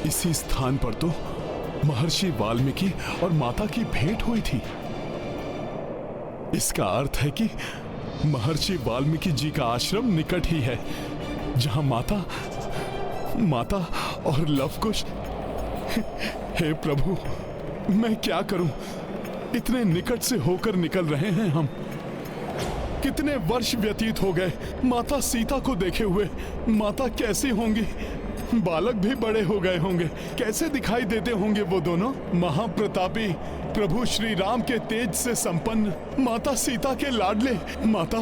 इसी स्थान पर तो महर्षि वाल्मीकि और माता की भेंट हुई थी। इसका अर्थ है कि महर्षि वाल्मीकि जी का आश्रम निकट ही है, जहां माता और लवकुश। हे प्रभु, मैं क्या करूं? इतने निकट से होकर निकल रहे हैं हम। कितने वर्ष व्यतीत हो गए माता सीता को देखे हुए। माता कैसी होंगी? बालक भी बड़े हो गए होंगे। कैसे दिखाई देते होंगे वो दोनों? महाप्रतापी प्रभु श्री राम के तेज से संपन्न माता सीता के लाडले। माता,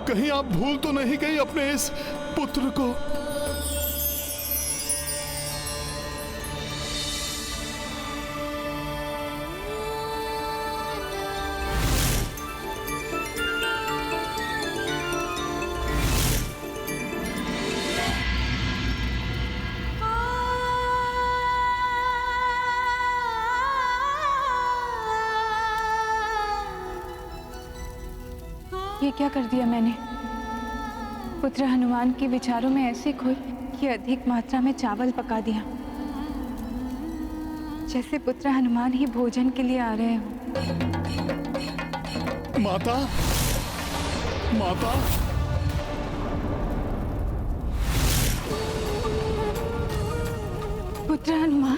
कहीं आप भूल तो नहीं गई अपने इस पुत्र को? ये क्या कर दिया मैंने? पुत्र हनुमान के विचारों में ऐसी खोई कि अधिक मात्रा में चावल पका दिया, जैसे पुत्र हनुमान ही भोजन के लिए आ रहे हो। माता, माता, पुत्र हनुमान,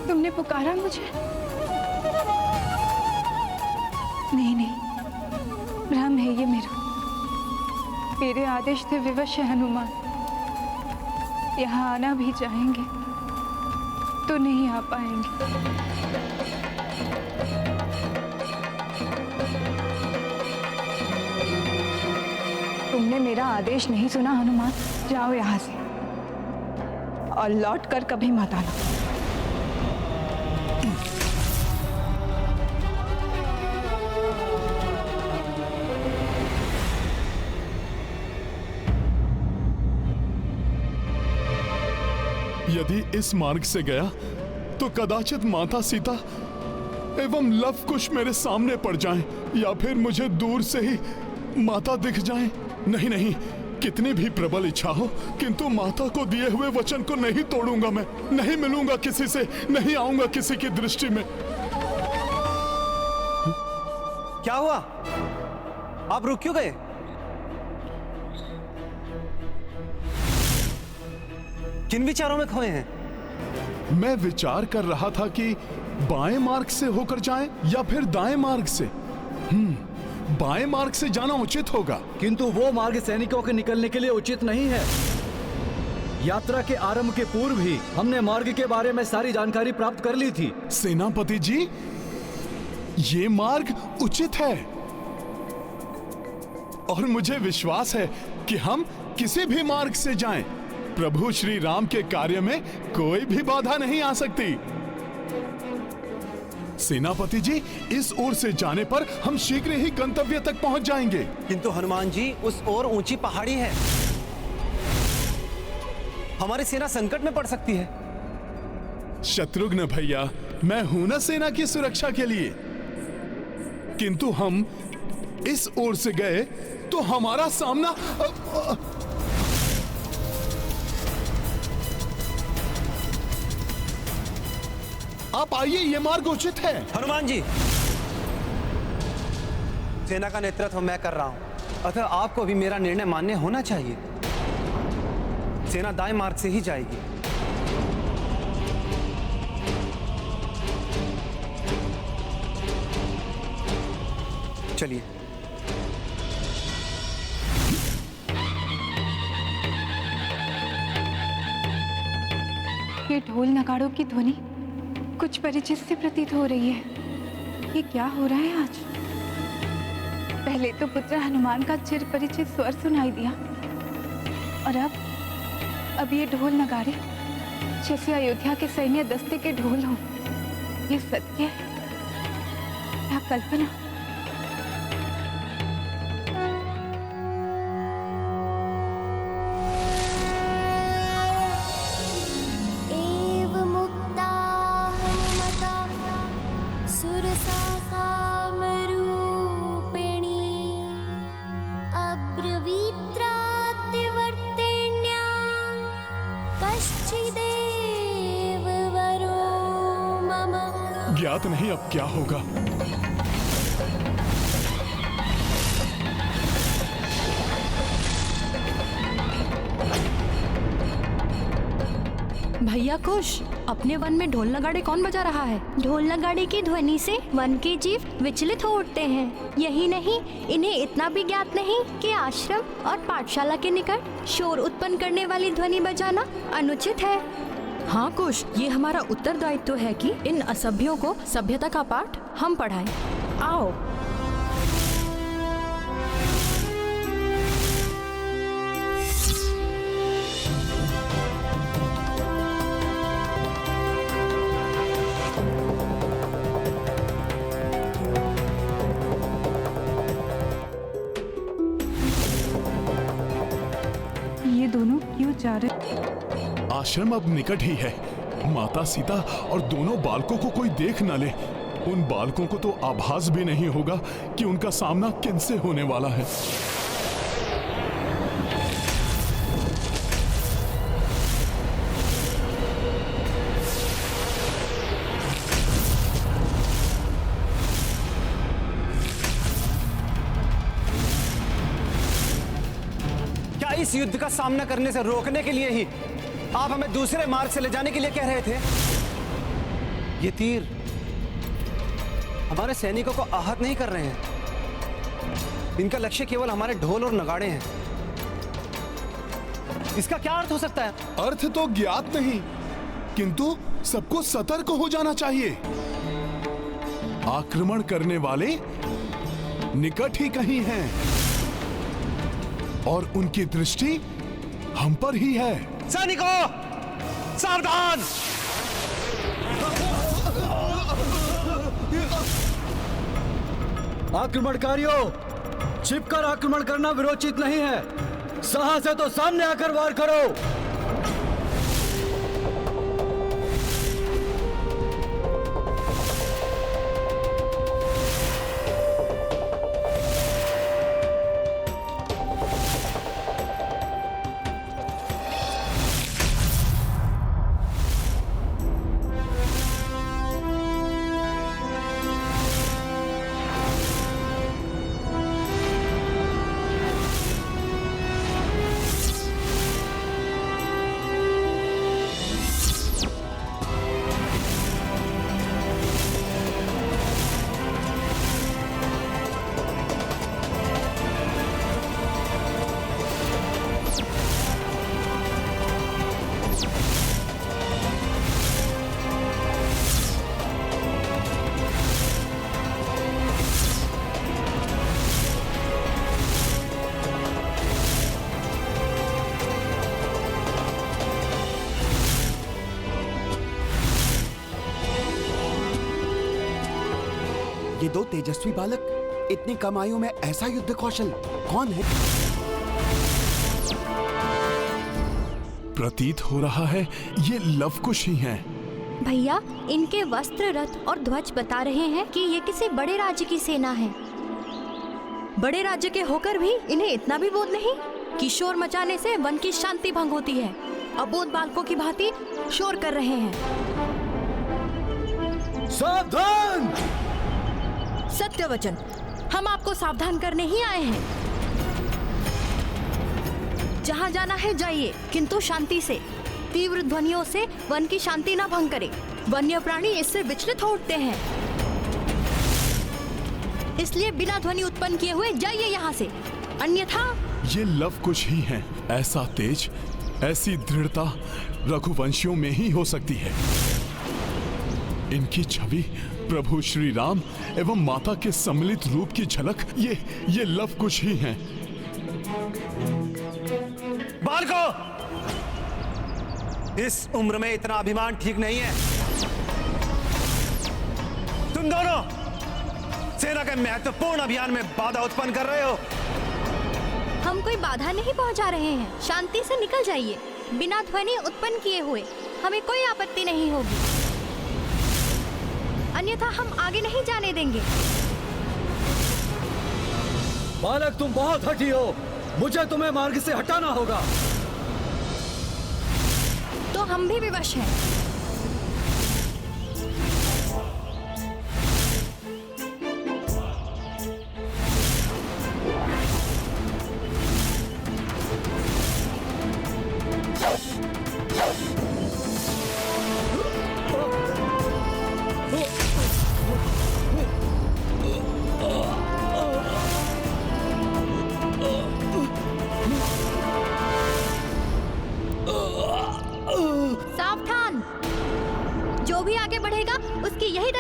तुमने पुकारा मुझे? नहीं, भ्रम है ये मेरा। मेरे आदेश से विवश है हनुमान। यहाँ आना भी चाहेंगे तो नहीं आ पाएंगे। तुमने मेरा आदेश नहीं सुना हनुमान। जाओ यहाँ से और लौट कर कभी मत आना। यदि इस मार्ग से गया तो कदाचित माता सीता एवं लव कुश मेरे सामने पड़ जाएं, या फिर मुझे दूर से ही माता दिख जाएं। नहीं, कितनी भी प्रबल इच्छा हो, किंतु माता को दिए हुए वचन को नहीं तोड़ूंगा मैं। नहीं मिलूंगा किसी से, नहीं आऊंगा किसी की दृष्टि में। क्या हुआ? आप रुक क्यों गए? किन विचारों में खोए हैं? मैं विचार कर रहा था कि बाएं मार्ग से होकर जाएं या फिर दाएं मार्ग से। बाएं मार्ग से जाना उचित होगा। किंतु वो मार्ग सैनिकों के निकलने के लिए उचित नहीं है। यात्रा के आरंभ के पूर्व ही हमने मार्ग के बारे में सारी जानकारी प्राप्त कर ली थी। सेनापति जी, ये मार्ग उचित है और मुझे विश्वास है कि हम किसी भी मार्ग से जाएं, प्रभु श्री राम के कार्य में कोई भी बाधा नहीं आ सकती। सेनापति जी, इस ओर से जाने पर हम शीघ्र ही गंतव्य तक पहुंच जाएंगे। किंतु हनुमान जी, उस ओर ऊंची पहाड़ी है। हमारी सेना संकट में पड़ सकती है। शत्रुघ्न भैया, मैं हूं ना सेना की सुरक्षा के लिए। किंतु हम इस ओर से गए तो हमारा सामना आप आइए, ये मार्ग उचित है। हनुमान जी, सेना का नेतृत्व मैं कर रहा हूं, अतः आपको भी मेरा निर्णय मान्य होना चाहिए। सेना दाएं मार्ग से ही जाएगी। चलिए। ये ढोल नगाड़ों की ध्वनि कुछ परिचित से प्रतीत हो रही है। ये क्या हो रहा है आज? पहले तो पुत्र हनुमान का चिर परिचित स्वर सुनाई दिया, और अब ये ढोल नगाड़े जैसे अयोध्या के सैन्य दस्ते के ढोल हों। ये सत्य है या कल्पना? अब्रवीत्रातिवर्तेण्या कश्चिदेव ज्ञात नहीं अब क्या होगा। भैया कुश, अपने वन में ढोल नगाड़े कौन बजा रहा है? ढोल नगाड़े की ध्वनि से वन के जीव विचलित हो उठते हैं। यही नहीं, इन्हें इतना भी ज्ञात नहीं कि आश्रम और पाठशाला के निकट शोर उत्पन्न करने वाली ध्वनि बजाना अनुचित है। हाँ कुश, ये हमारा उत्तरदायित्व है कि इन असभ्यों को सभ्यता का पाठ हम पढ़ाएं। आओ। ये दोनों क्यों जा रहे? आश्रम अब निकट ही है। माता सीता और दोनों बालकों को कोई देख न ले। उन बालकों को तो आभास भी नहीं होगा कि उनका सामना किनसे होने वाला है। क्या इस युद्ध का सामना करने से रोकने के लिए ही आप हमें दूसरे मार्ग से ले जाने के लिए कह रहे थे? ये तीर हमारे सैनिकों को आहत नहीं कर रहे हैं। इनका लक्ष्य केवल हमारे ढोल और नगाड़े हैं। इसका क्या अर्थ हो सकता है? अर्थ तो ज्ञात नहीं, किंतु सबको सतर्क हो जाना चाहिए। आक्रमण करने वाले निकट ही कहीं हैं और उनकी दृष्टि हम पर ही है। सैनिकों, सावधान! आक्रमणकारियों, छिपकर आक्रमण करना विरोचित नहीं है। साहस है तो सामने आकर वार करो। ये दो तेजस्वी बालक इतनी कम आयु में ऐसा युद्ध कौशल कौन है? प्रतीत हो रहा है ये लवकुश ही हैं। भैया, इनके वस्त्र, रथ और ध्वज बता रहे हैं कि ये किसी बड़े राज्य की सेना है। बड़े राज्य के होकर भी इन्हें इतना भी बोध नहीं कि शोर मचाने से वन की शांति भंग होती है। अबोध बालकों की भांति शोर कर रहे हैं। सावधान! सत्य वचन, हम आपको सावधान करने ही आए हैं। जहाँ जाना है जाइए, किंतु शांति से। तीव्र ध्वनियों से वन की शांति न भंग करे। वन्य प्राणी इससे विचलित हो उठते हैं। इसलिए बिना ध्वनि उत्पन्न किए हुए जाइए यहाँ से, अन्यथा। ये लवकुश ही हैं। ऐसा तेज, ऐसी दृढ़ता रघुवंशियों में ही हो सकती है। इनकी छवि प्रभु श्री राम एवं माता के सम्मिलित रूप की झलक ये लवकुश ही हैं। बालको, इस उम्र में इतना अभिमान ठीक नहीं है। तुम दोनों सेना के महत्वपूर्ण अभियान में बाधा उत्पन्न कर रहे हो। हम कोई बाधा नहीं पहुंचा रहे हैं। शांति से निकल जाइए, बिना ध्वनि उत्पन्न किए हुए। हमें कोई आपत्ति नहीं होगी, अन्यथा हम आगे नहीं जाने देंगे। बालक, तुम बहुत हठी हो। मुझे तुम्हें मार्ग से हटाना होगा। तो हम भी विवश हैं।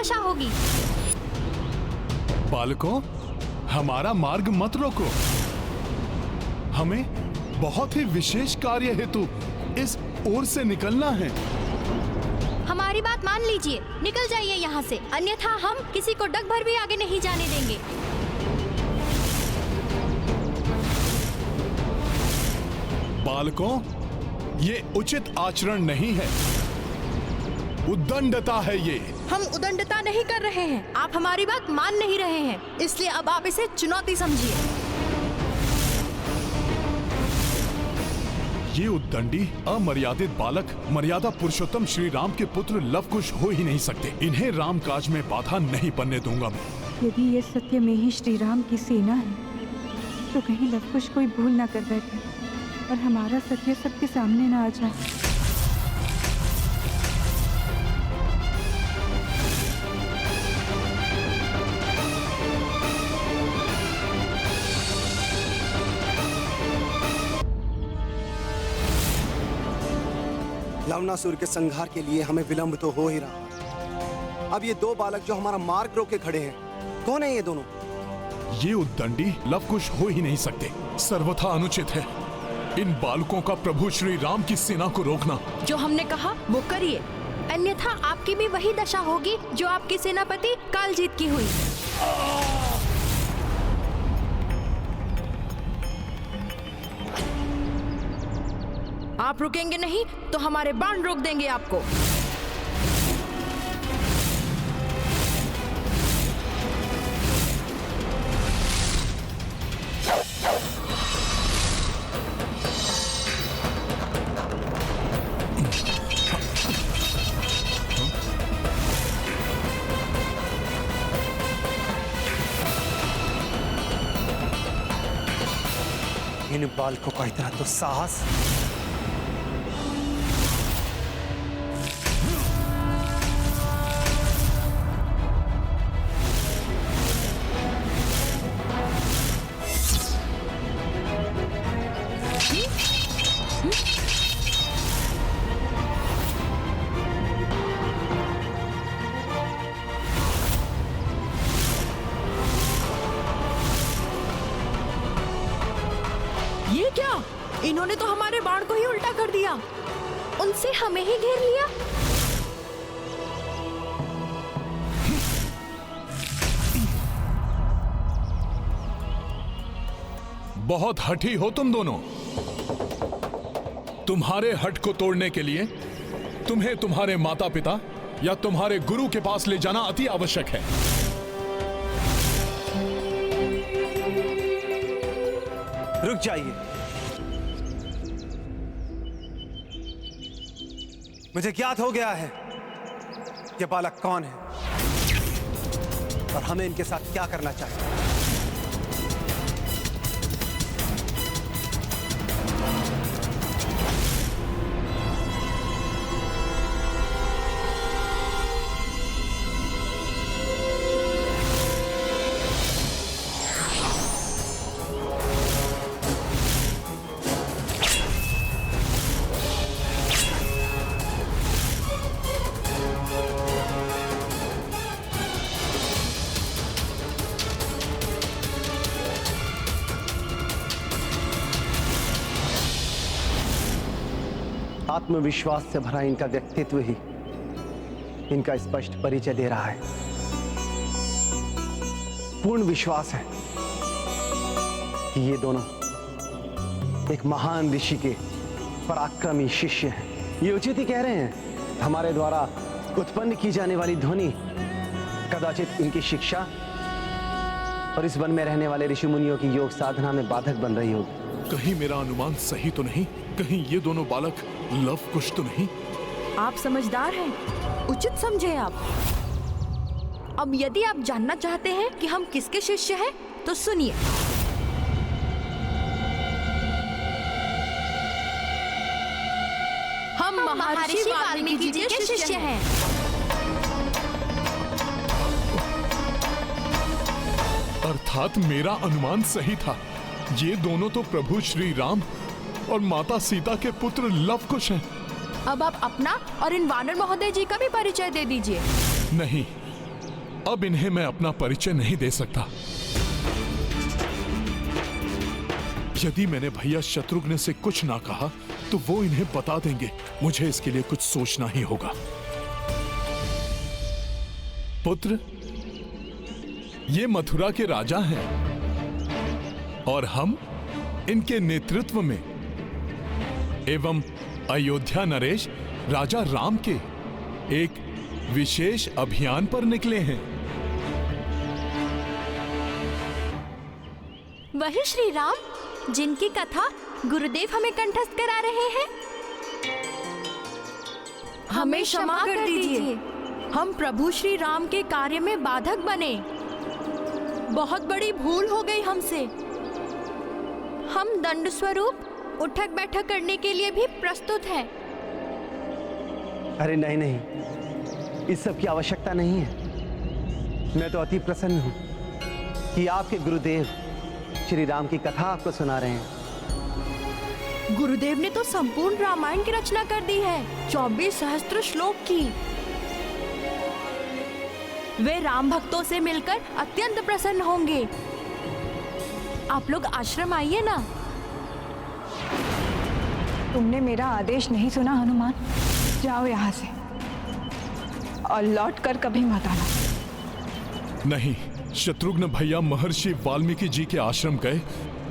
दशा होगी। बालकों, हमारा मार्ग मत रोको। हमें बहुत ही विशेष कार्य हेतु इस ओर से निकलना है। हमारी बात मान लीजिए, निकल जाइए यहाँ से, अन्यथा हम किसी को डग भर भी आगे नहीं जाने देंगे। बालकों, ये उचित आचरण नहीं है, उद्दंडता है ये। हम उदंडता नहीं कर रहे हैं, आप हमारी बात मान नहीं रहे हैं, इसलिए अब आप इसे चुनौती समझिए। ये उद्दंडी अमर्यादित बालक मर्यादा पुरुषोत्तम श्री राम के पुत्र लवकुश हो ही नहीं सकते। इन्हें राम काज में बाधा नहीं बनने दूंगा मैं। यदि ये सत्य में ही श्री राम की सेना है तो कहीं लवकुश कोई भूल ना कर बैठे और हमारा सत्य सबके सामने ना आ जाए। लवणासुर के संहार के लिए हमें विलंब तो हो ही रहा। अब ये दो बालक जो हमारा मार्ग रोके खड़े हैं, कौन है ये दोनों? ये उद्दंडी लवकुश हो ही नहीं सकते, सर्वथा अनुचित है इन बालकों का प्रभु श्री राम की सेना को रोकना। जो हमने कहा वो करिए, अन्यथा आपकी भी वही दशा होगी जो आपकी सेनापति कालजीत की हुई। आप रुकेंगे नहीं तो हमारे बाण रोक देंगे आपको। इन बालकों का इतना तो साहस! ये क्या? इन्होंने तो हमारे बाण को ही उल्टा कर दिया। उनसे हमें ही घेर लिया। बहुत हठी हो तुम दोनों। तुम्हारे हठ को तोड़ने के लिए तुम्हें तुम्हारे माता पिता या तुम्हारे गुरु के पास ले जाना अति आवश्यक है। रुक जाइए। मुझे ज्ञात हो गया है ये बालक कौन है और हमें इनके साथ क्या करना चाहिए। आत्मविश्वास से भरा इनका व्यक्तित्व ही इनका स्पष्ट परिचय दे रहा है। पूर्ण विश्वास है कि ये दोनों एक महान ऋषि के पराक्रमी शिष्य हैं। ये उचित ही कह रहे हैं। हमारे द्वारा उत्पन्न की जाने वाली ध्वनि कदाचित इनकी शिक्षा और इस वन में रहने वाले ऋषि मुनियों की योग साधना में बाधक बन रही होगी। कहीं मेरा अनुमान सही तो नहीं? कहीं ये दोनों बालक लवकुश तो नहीं? आप समझदार हैं, उचित समझे आप। अब यदि आप जानना चाहते हैं कि हम किसके शिष्य हैं, तो सुनिए। हम महर्षि वाल्मीकि जी के शिष्य हैं। अर्थात मेरा अनुमान सही था। ये दोनों तो प्रभु श्री राम और माता सीता के पुत्र लवकुश हैं। अब आप अपना और इन वानर महोदय जी का भी परिचय दे दीजिए। नहीं, अब इन्हें मैं अपना परिचय नहीं दे सकता। यदि मैंने भैया शत्रुघ्न से कुछ ना कहा तो वो इन्हें बता देंगे। मुझे इसके लिए कुछ सोचना ही होगा। पुत्र, ये मथुरा के राजा हैं और हम इनके नेतृत्व में एवं अयोध्या नरेश राजा राम के एक विशेष अभियान पर निकले हैं। वही श्री राम जिनकी कथा गुरुदेव हमें कंठस्थ करा रहे हैं। हमें क्षमा कर दीजिए। हम प्रभु श्री राम के कार्य में बाधक बने। बहुत बड़ी भूल हो गई हमसे। हम दंड स्वरूप उठक बैठक करने के लिए भी प्रस्तुत हैं। अरे नहीं नहीं, इस सब की आवश्यकता नहीं है। मैं तो अति प्रसन्न हूं कि आपके गुरुदेव श्री राम की कथा आपको सुना रहे हैं। गुरुदेव ने तो संपूर्ण रामायण की रचना कर दी है, 24 सहस्त्र श्लोक की। वे राम भक्तों से मिलकर अत्यंत प्रसन्न होंगे। आप लोग आश्रम आइए ना। तुमने मेरा आदेश नहीं सुना हनुमान? जाओ यहाँ से और लौट कर कभी मत आना। नहीं, शत्रुघ्न भैया महर्षि वाल्मीकि जी के आश्रम गए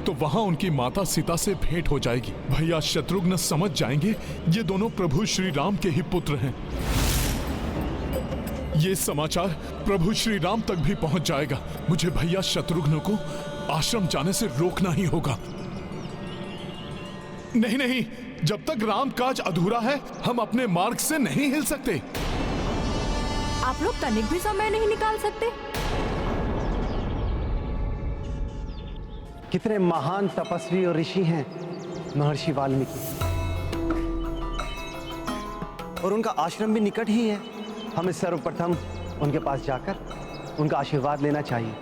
तो वहां उनकी माता सीता से भेंट हो जाएगी। भैया शत्रुघ्न समझ जाएंगे ये दोनों प्रभु श्री राम के ही पुत्र हैं। ये समाचार प्रभु श्री राम तक भी पहुंच जाएगा। मुझे भैया शत्रुघ्न को आश्रम जाने से रोकना ही होगा। नहीं नहीं, जब तक राम काज अधूरा है हम अपने मार्ग से नहीं हिल सकते। आप लोग तनिक भी समय नहीं निकाल सकते? कितने महान तपस्वी और ऋषि हैं महर्षि वाल्मीकि, और उनका आश्रम भी निकट ही है। हमें सर्वप्रथम उनके पास जाकर उनका आशीर्वाद लेना चाहिए,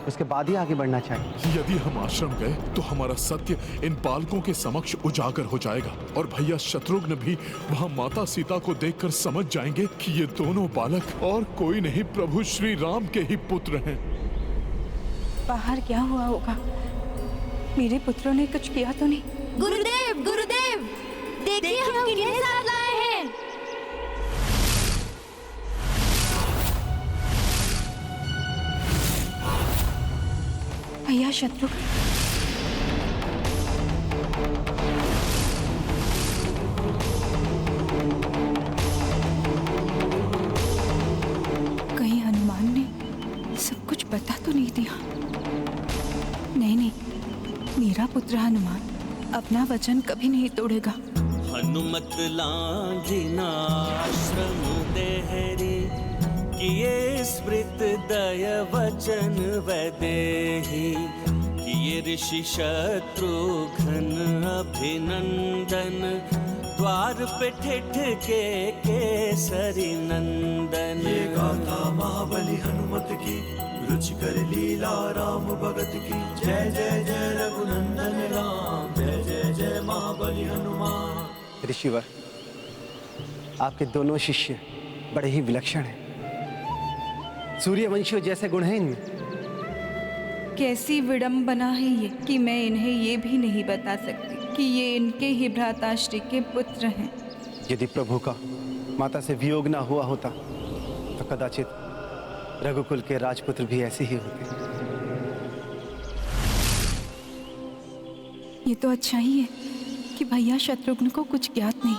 उसके बाद ही आगे बढ़ना चाहिए। यदि हम आश्रम गए तो हमारा सत्य इन बालकों के समक्ष उजागर हो जाएगा और भैया शत्रुघ्न भी वहां माता सीता को देखकर समझ जाएंगे कि ये दोनों बालक और कोई नहीं प्रभु श्री राम के ही पुत्र हैं। बाहर क्या हुआ होगा? मेरे पुत्रों ने कुछ किया तो नहीं? गुरुदेव, गुरुदेव, देखिए हम किन्हें साथ लाए हैं। भैया शत्रुघ्न, कहीं हनुमान ने सब कुछ बता तो नहीं दिया? नहीं नहीं, मेरा पुत्र हनुमान अपना वचन कभी नहीं तोड़ेगा। हनुमत लांघिना आश्रम देहरी, किए स्मृत दय वचन वैदेही। किए ऋषि शत्रुघ्न अभिनंदन, द्वार पे ठिठ के केसरी नंदन। ये गाथा महाबली हनुमत की, रुचि कर लीला राम भगत की। जय जय जय रघुनंदन राम, जय जय जय महाबली हनुमान। ऋषिवर, आपके दोनों शिष्य बड़े ही विलक्षण हैं। सूर्यवंशियों जैसे गुण हैं इनमें। कैसी विडंबना है ये कि मैं इन्हें ये भी नहीं बता सकती कि ये इनके ही भ्राताश्री के पुत्र हैं। यदि प्रभु का माता से वियोग ना हुआ होता तो कदाचित रघुकुल के राजपुत्र भी ऐसे ही होते। ये तो अच्छा ही है कि भैया शत्रुघ्न को कुछ ज्ञात नहीं।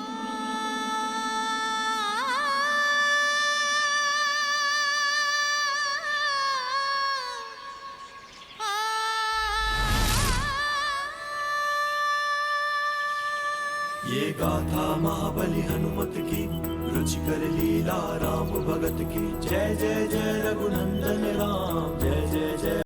ये गाथा महाबली हनुमत की, रुचि कर लीला राम भगत की। जय जय जय रघुनंदन राम, जय जय जय